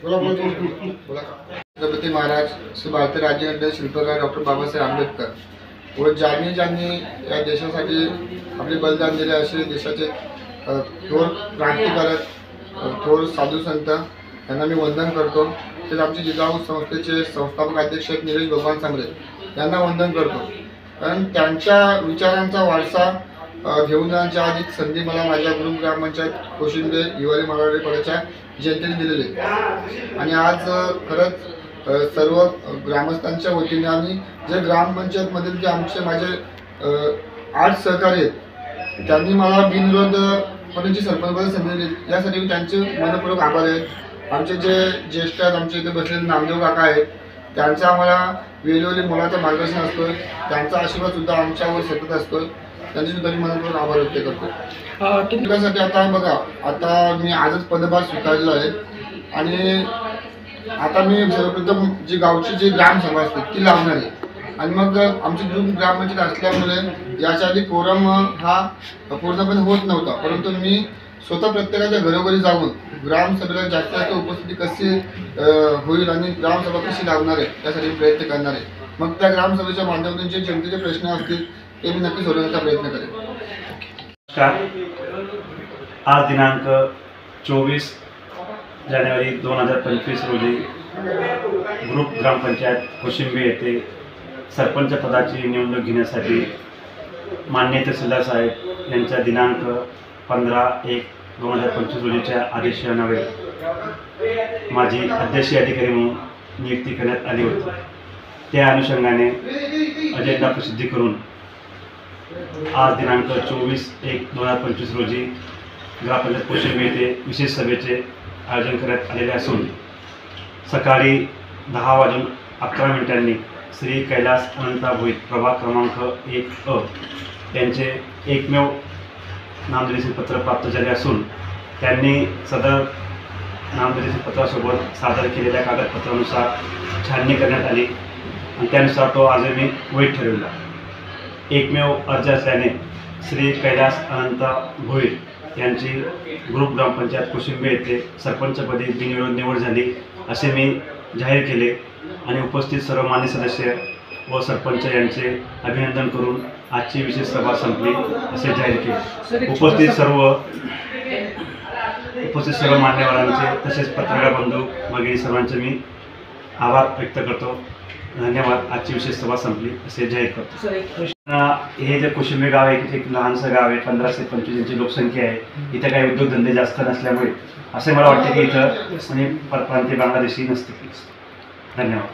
छत्रपती महाराज श्री भारतीय राज्यघटनेचे शिल्पकार डॉक्टर बाबासाहेब आंबेडकर व ज्यांनी या देशासाठी आपले बलिदान दिले असे देशाचे थोर क्रांतिकारक थोर साधू संत यांना मी वंदन करतो। तेच आमचे जिजाऊ संस्थेचे संस्थापक अध्यक्ष निलेश भगवान सांबरे यांना वंदन करतो, कारण त्यांच्या विचारांचा वारसा घेऊन जाण्याची आज एक संधी मला माझ्या गुरु ग्रामपंचायत कोशिंबे हिवाळी मराठवाड्याच्या जनतेने दिलेली आणि आज खरंच सर्व ग्रामस्थांच्या वतीने आणि जे ग्रामपंचायतमधील जे आमचे माझे 8 सहकारी आहेत त्यांनी मला बिनविरोध पदाची सरपंच संधी दिली, यासाठी मी त्यांचे मनपूर्वक आभार आहेत। आमचे जे ज्येष्ठ आहेत, आमचे इथे बसलेले नामदेव काका आहेत, त्यांचा आम्हाला वेळोवेळी मुलाचं मार्गदर्शन असतोय, त्यांचा आशीर्वाद सुद्धा आमच्यावर सतत असतोय, त्यांची सुद्धा मी मनपूर्वक आभार व्यक्त करतो। त्यासाठी आता बघा, आता मी आजच पदभार स्वीकारलेला आहे आणि आता मी सर्वप्रथम जी गावची जी ग्रामसभा असते ती लावणार आहे आणि मग आमची ग्रामपंचायत असल्यामुळे याच्या आधी कोरम हा पूर्णपणे होत नव्हता, परंतु मी स्वतः प्रत्येकाच्या घरोघरी जाऊन ग्रामसभेला जास्तीत जास्त उपस्थिती कशी होईल आणि ग्रामसभा कशी लावणार आहे त्यासाठी प्रयत्न करणार आहे। मग त्या ग्रामसभेच्या माध्यमातून जे जनतेचे प्रश्न असतील ते मी नक्की सोडवण्याचा प्रयत्न करेन। आज दिनांक 24 जानेवारी 2025 रोजी ग्रुप ग्रामपंचायत कोशिंबे येथे सरपंच पदाची निवडणूक घेण्यासाठी माननीय तहसीलदार साहेब यांच्या दिनांक 15/1/2025 रोजीच्या आदेशान्वये माझी अध्यक्षीय अधिकारी म्हणून नियुक्ती करण्यात आली होती। त्या अनुषंगाने अजेंडा प्रसिद्धी करून आज दिनांक 24/1/2025 रोजी ग्रामपंचायत कोशिंबे येथे विशेष सभेचे आयोजन करण्यात आलेले असून सकाळी 10:11 श्री कैलास अनंता भोईर प्रभाग क्रमांक 1 यांचे एकमेव नामनिर्देशन पत्र प्राप्त झाले असून त्यांनी सदर नामनिर्देशन पत्रासोबत सादर केलेल्या कागदपत्रानुसार छाननी करण्यात आली आणि त्यानुसार तो अर्ज मी वैध ठरविला। एकमेव अर्ज असल्याने श्री कैलास अनंता भोईर यांची ग्रुप ग्रामपंचायत कोशिंबे येथे सरपंचपदी बिनविरोध निवड झाली असे मी जाहीर केले आणि उपस्थित सर्व मान्य सदस्य व सरपंच यांचे अभिनंदन करून आजची विशेष सभा संपली असे जाहीर केले। उपस्थित सर्व मान्यवरांचे तसेच पत्रकार बंधू वगैरे सर्वांचे मी आभार व्यक्त करतो। धन्यवाद। आजची विशेष सभा संपली असे जाहीर करतो। हे जे कोशिंबे गाव आहे एक लहानसं गाव आहे, 15 ते 25 यांची लोकसंख्या आहे। इथे काही उद्योगधंदे जास्त नसल्यामुळे असे मला वाटते की इथं म्हणजे परप्रांतीय बांगलादेशी नसते। धन्यवाद।